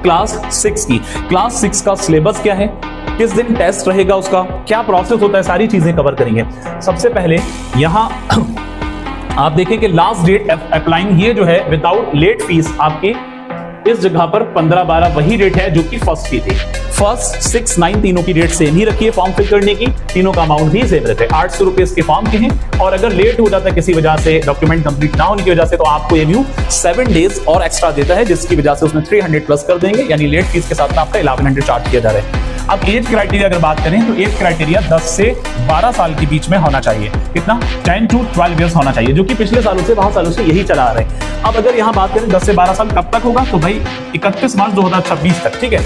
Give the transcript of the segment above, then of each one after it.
Class 6 की। Class 6 का syllabus क्या है, किस दिन टेस्ट रहेगा, उसका क्या प्रोसेस होता है, सारी चीजें कवर करेंगे। सबसे पहले यहां आप देखें कि लास्ट डेट अप्लाइंग ये जो है विदाउट लेट फीस आपकी इस जगह पर 15/12 वही डेट है जो कि फर्स्ट की थी। फर्स्ट 6, 9 तीनों की डेट सेम ही रखी है फॉर्म फिल करने की, तीनों का अमाउंट भी सेम रहता है। 800 रुपए इसके फॉर्म के हैं, और अगर लेट हो जाता है किसी वजह से, डॉक्यूमेंट कंप्लीट ना होने की वजह से, तो आपको एमयू 7 डेज और एक्स्ट्रा देता है, जिसकी वजह से उसमें 300 प्लस कर देंगे, यानी लेट फीस के साथ में आपका 1100 चार्ज किया जा रहा है। अब एज क्राइटेरिया अगर बात करें तो एज क्राइटेरिया 10 से 12 साल के बीच में होना चाहिए। कितना? 10 to 12 ईयर्स होना चाहिए, जो कि पिछले सालों से, बहुत सालों से यही चला आ रहा है। अब अगर यहां बात करें 10 से 12 साल कब तक होगा, तो भाई 31 मार्च 2026 तक। ठीक है,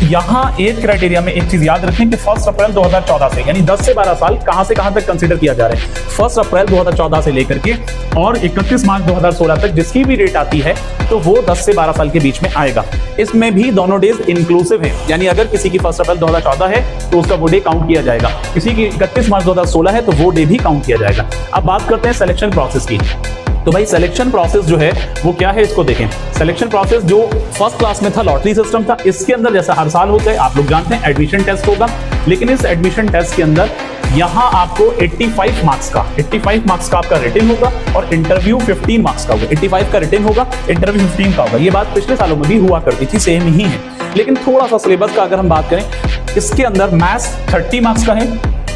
यहां एज क्राइटेरिया में एक चीज याद रखें कि 1 अप्रैल 2014 से, यानी 10 से 12 साल कहां से कहां तक कंसीडर किया जा रहा है। 1 अप्रैल 2014 से लेकर के और 31 मार्च 2016 तक जिसकी भी डेट आती है, तो वो 10 से 12 साल के बीच में आएगा। इसमें भी दोनों डेज इंक्लूसिव है, यानी अगर किसी की 1 अप्रैल 2014 है तो उसका वो डे काउंट किया जाएगा, किसी की 31 मार्च 2016 है तो वो डे भी काउंट किया जाएगा। अब बात करते हैं सिलेक्शन प्रोसेस की। तो भाई सिलेक्शन प्रोसेस जो है वो क्या है, इसको देखें। सिलेक्शन प्रोसेस जो फर्स्ट क्लास में था, लॉटरी सिस्टम था, इसके अंदर जैसा हर साल होता है, आप लोग जानते हैं एडमिशन टेस्ट होगा, लेकिन इस एडमिशन टेस्ट के अंदर यहां आपको 85 मार्क्स का आपका रिटन होगा, और इंटरव्यू 15 मार्क्स का होगा। 85 का रिटन होगा, इंटरव्यू 15 का होगा। ये बात पिछले सालों में भी हुआ करती थी, सेम ही है। लेकिन थोड़ा सा सिलेबस का अगर हम बात करें, इसके अंदर मैथ्स 30 मार्क्स का है,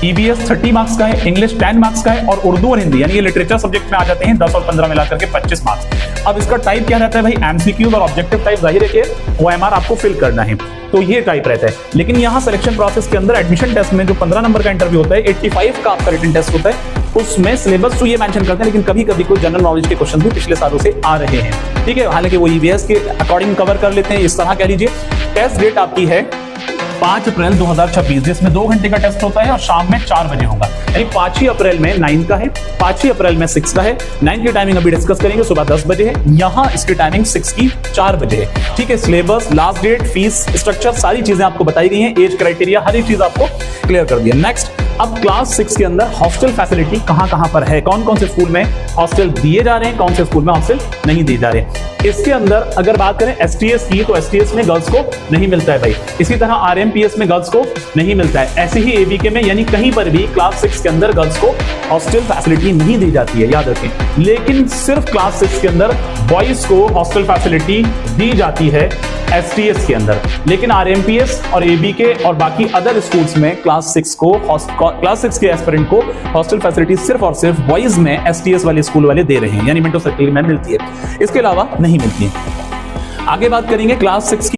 ईवीएस 30 मार्क्स का है, इंग्लिश 10 मार्क्स का है, और उर्दू और हिंदी यानी ये लिटरेचर सब्जेक्ट में आ जाते हैं 10 और 15 मिलाकर के 25 मार्क्स। अब इसका टाइप क्या रहता है भाई, एमसीक्यू और ऑब्जेक्टिव टाइप, जाहिर है कि ओएमआर आपको फिल करना है, तो ये टाइप रहता है। लेकिन यहाँ सिलेक्शन प्रोसेस के अंदर एडमिशन टेस्ट में जो 15 नंबर का इंटरव्यू होता है, 85 का आपका रिटन टेस्ट होता है, उसमें सिलेबस तो ये मेंशन करते हैं, लेकिन कभी कभी कोई जनरल नॉलेज के क्वेश्चन भी पिछले सालों से आ रहे हैं। ठीक है, हालांकि वो ईवीएस के अकॉर्डिंग कवर कर लेते हैं, इस तरह कह लीजिए। टेस्ट डेट आपकी है 5 अप्रैल 2026, जिसमें 2 घंटे का टेस्ट होता है और शाम में 4 बजे होगा। यानी 5 ही अप्रैल में 9 का है, 5 ही अप्रैल में 6 का है। 9 की टाइमिंग अभी डिस्कस करेंगे, सुबह 10 बजे है, यहाँ इसकी टाइमिंग 6 की 4 बजे है। ठीक है, syllabus, last date, fees structure, सारी चीजें आपको बताई गई हैं, एज क्राइटेरिया, हर एक चीज आपको क्लियर कर दिया। नेक्स्ट, अब क्लास 6 के अंदर हॉस्टल फैसिलिटी कहां कहां पर है, कौन कौन से स्कूल में हॉस्टल दिए जा रहे हैं, कौन से स्कूल में हॉस्टल नहीं दिए जा रहे। इसके अंदर अगर बात करें एसटीएस की, तो एसटीएस में गर्ल्स को नहीं मिलता है भाई। इसी तरह आरएमपीएस में गर्ल्स को नहीं मिलता है, ऐसे ही एबीके में, यानी कहीं पर भी क्लास 6 के अंदर गर्ल्स को हॉस्टल फैसिलिटी नहीं दी जाती है, याद रखें। लेकिन सिर्फ क्लास 6 के अंदर बॉयज को हॉस्टल फैसिलिटी दी जाती है एसटीएस के अंदर, लेकिन आरएमपीएस और एबीके और बाकी अदर स्कूल्स में क्लास 6 के एस्पिरेंट को हॉस्टल फैसिलिटी सिर्फ और सिर्फ बॉयज में एसटीएस वाले स्कूल वाले दे रहे हैं, यानी मिंटो सर्किल में मिलती है, इसके अलावा नहीं मिलती है। आगे बात करेंगे क्लास 6 की।